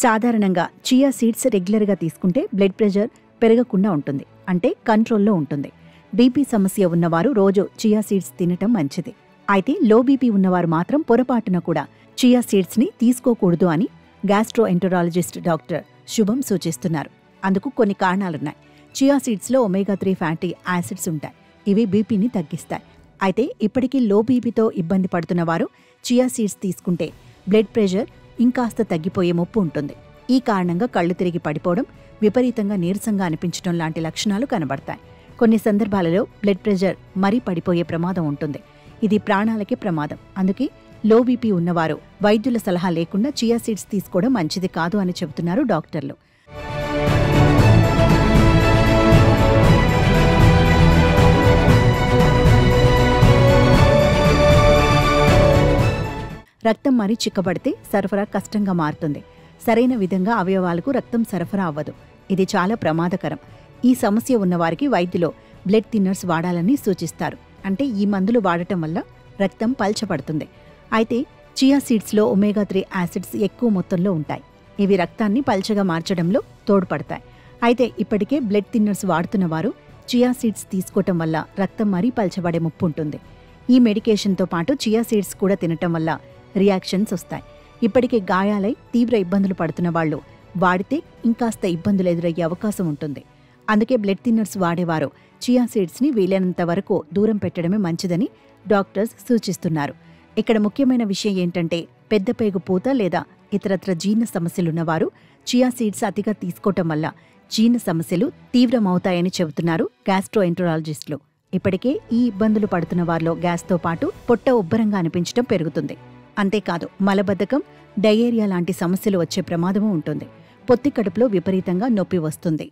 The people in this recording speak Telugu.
సాధారణంగా చియా సీడ్స్ రెగ్యులర్గా తీసుకుంటే బ్లడ్ ప్రెషర్ పెరగకుండా ఉంటుంది, అంటే కంట్రోల్లో ఉంటుంది. బీపీ సమస్య ఉన్నవారు రోజు చియా సీడ్స్ తినటం మంచిది. అయితే లో బీపీ ఉన్నవారు మాత్రం పొరపాటున కూడా చియా సీడ్స్ని తీసుకోకూడదు అని గ్యాస్ట్రోఎంటరాలజిస్ట్ డాక్టర్ శుభం సూచిస్తున్నారు. అందుకు కొన్ని కారణాలున్నాయి. చియా సీడ్స్లో ఒమేగా-3 ఫ్యాటీ యాసిడ్స్ ఉంటాయి. ఇవి బీపీని తగ్గిస్తాయి. అయితే ఇప్పటికీ లో బీపీతో ఇబ్బంది పడుతున్న వారు చియా సీడ్స్ తీసుకుంటే బ్లడ్ ప్రెషర్ ఇంకాస్త తగ్గిపోయే ముప్పు ఉంటుంది. ఈ కారణంగా కళ్ళు తిరిగి పడిపోవడం, విపరీతంగా నీరసంగా అనిపించడం లాంటి లక్షణాలు కనబడతాయి. కొన్ని సందర్భాలలో బ్లడ్ ప్రెషర్ మరీ పడిపోయే ప్రమాదం ఉంటుంది. ఇది ప్రాణాలకే ప్రమాదం. అందుకే లో బీపీ ఉన్నవారు వైద్యుల సలహా లేకుండా చియా సీడ్స్ తీసుకోవడం మంచిది కాదు అని చెబుతున్నారు డాక్టర్లు. రక్తం మరీ చిక్కబడితే సరఫరా కష్టంగా మారుతుంది. సరైన విధంగా అవయవాలకు రక్తం సరఫరా అవ్వదు. ఇది చాలా ప్రమాదకరం. ఈ సమస్య ఉన్నవారికి వైద్యులు బ్లడ్ థిన్నర్స్ వాడాలని సూచిస్తారు. అంటే ఈ మందులు వాడటం వల్ల రక్తం పల్చబడుతుంది. అయితే చియా సీడ్స్లో ఒమేగా-3 యాసిడ్స్ ఎక్కువ మొత్తంలో ఉంటాయి. ఇవి రక్తాన్ని పల్చగా మార్చడంలో తోడ్పడతాయి. అయితే ఇప్పటికే బ్లడ్ థిన్నర్స్ వాడుతున్న వారు చియా సీడ్స్ తీసుకోవటం వల్ల రక్తం మరీ పల్చబడే ముప్పు ఉంటుంది. ఈ మెడికేషన్తో పాటు చియా సీడ్స్ కూడా తినటం వల్ల రియాక్షన్స్ వస్తాయి. ఇప్పటికే గాయాలై తీవ్ర ఇబ్బందులు పడుతున్న వాళ్లు వాడితే ఇంకాస్త ఇబ్బందులు ఎదురయ్యే అవకాశం ఉంటుంది. అందుకే బ్లడ్ థిన్నర్స్ వాడేవారు చియా సీడ్స్ని వీలైనంత వరకు దూరం పెట్టడమే మంచిదని డాక్టర్స్ సూచిస్తున్నారు. ఇక్కడ ముఖ్యమైన విషయం ఏంటంటే పెద్ద పేగు పూత లేదా ఇతరత్ర జీర్ణ సమస్యలున్నవారు చియా సీడ్స్ అతిగా తీసుకోవటం వల్ల జీర్ణ సమస్యలు తీవ్రమవుతాయని చెబుతున్నారు గ్యాస్ట్రోఎంటరాలజిస్టులు. ఇప్పటికే ఈ ఇబ్బందులు పడుతున్న వారిలో గ్యాస్తో పాటు పొట్ట ఉబ్బరంగా అనిపించడం పెరుగుతుంది. అంతేకాదు మలబద్ధకం, డయేరియా లాంటి సమస్యలు వచ్చే ప్రమాదమూ ఉంటుంది. పొత్తి కడుపులో విపరీతంగా నొప్పి వస్తుంది.